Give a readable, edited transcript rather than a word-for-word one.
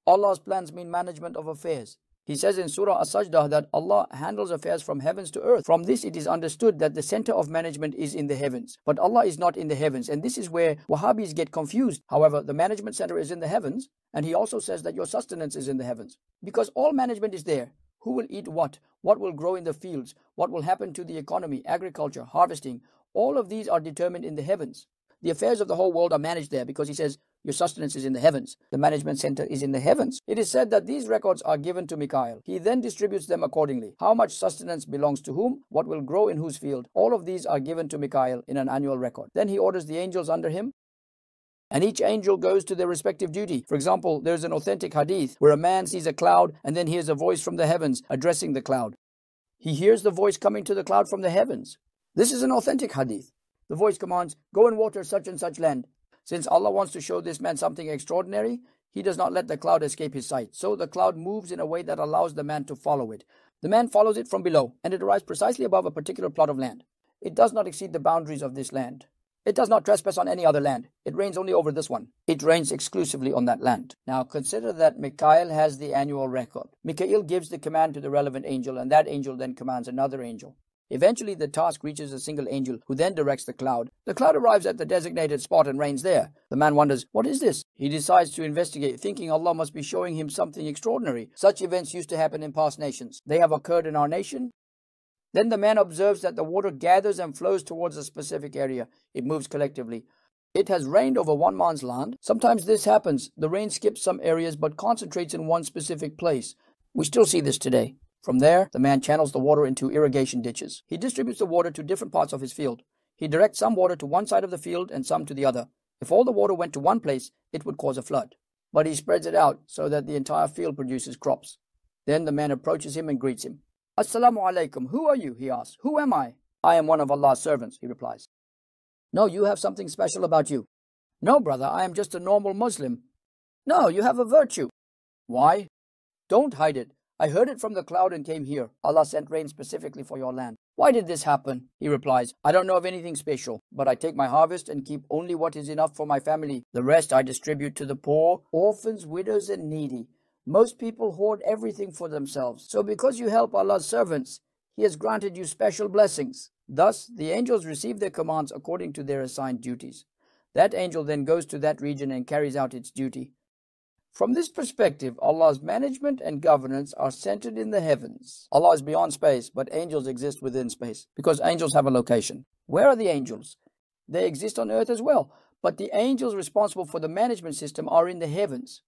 Allah's plans mean management of affairs. He says in Surah As-Sajdah that Allah handles affairs from heavens to earth. From this it is understood that the center of management is in the heavens. But Allah is not in the heavens, and this is where Wahhabis get confused. However, the management center is in the heavens, and he also says that your sustenance is in the heavens. Because all management is there. Who will eat what will grow in the fields, what will happen to the economy, agriculture, harvesting, all of these are determined in the heavens. The affairs of the whole world are managed there because he says, your sustenance is in the heavens. The management center is in the heavens. It is said that these records are given to Mikael. He then distributes them accordingly. How much sustenance belongs to whom, what will grow in whose field, all of these are given to Mikael in an annual record. Then he orders the angels under him, and each angel goes to their respective duty. For example, there's an authentic hadith where a man sees a cloud and then hears a voice from the heavens addressing the cloud. He hears the voice coming to the cloud from the heavens. This is an authentic hadith. The voice commands, go and water such and such land. Since Allah wants to show this man something extraordinary, he does not let the cloud escape his sight. So the cloud moves in a way that allows the man to follow it. The man follows it from below, and it arrives precisely above a particular plot of land. It does not exceed the boundaries of this land. It does not trespass on any other land. It reigns only over this one. It reigns exclusively on that land. Now consider that Mikael has the annual record. Mikael gives the command to the relevant angel, and that angel then commands another angel. Eventually, the task reaches a single angel who then directs the cloud. The cloud arrives at the designated spot and reigns there. The man wonders, what is this? He decides to investigate, thinking Allah must be showing him something extraordinary. Such events used to happen in past nations. They have occurred in our nation. Then the man observes that the water gathers and flows towards a specific area. It moves collectively. It has rained over one man's land. Sometimes this happens. The rain skips some areas but concentrates in one specific place. We still see this today. From there, the man channels the water into irrigation ditches. He distributes the water to different parts of his field. He directs some water to one side of the field and some to the other. If all the water went to one place, it would cause a flood. But he spreads it out so that the entire field produces crops. Then the man approaches him and greets him. Assalamu alaikum. Who are you? He asks. Who am I? I am one of Allah's servants, he replies. No, you have something special about you. No, brother, I am just a normal Muslim. No, you have a virtue. Why? Don't hide it. I heard it from the cloud and came here. Allah sent rain specifically for your land. Why did this happen? He replies, I don't know of anything special, but I take my harvest and keep only what is enough for my family. The rest I distribute to the poor, orphans, widows, and needy. Most people hoard everything for themselves. So because you help Allah's servants, He has granted you special blessings. Thus, the angels receive their commands according to their assigned duties. That angel then goes to that region and carries out its duty. From this perspective, Allah's management and governance are centered in the heavens. Allah is beyond space, but angels exist within space, because angels have a location. Where are the angels? They exist on earth as well, but the angels responsible for the management system are in the heavens.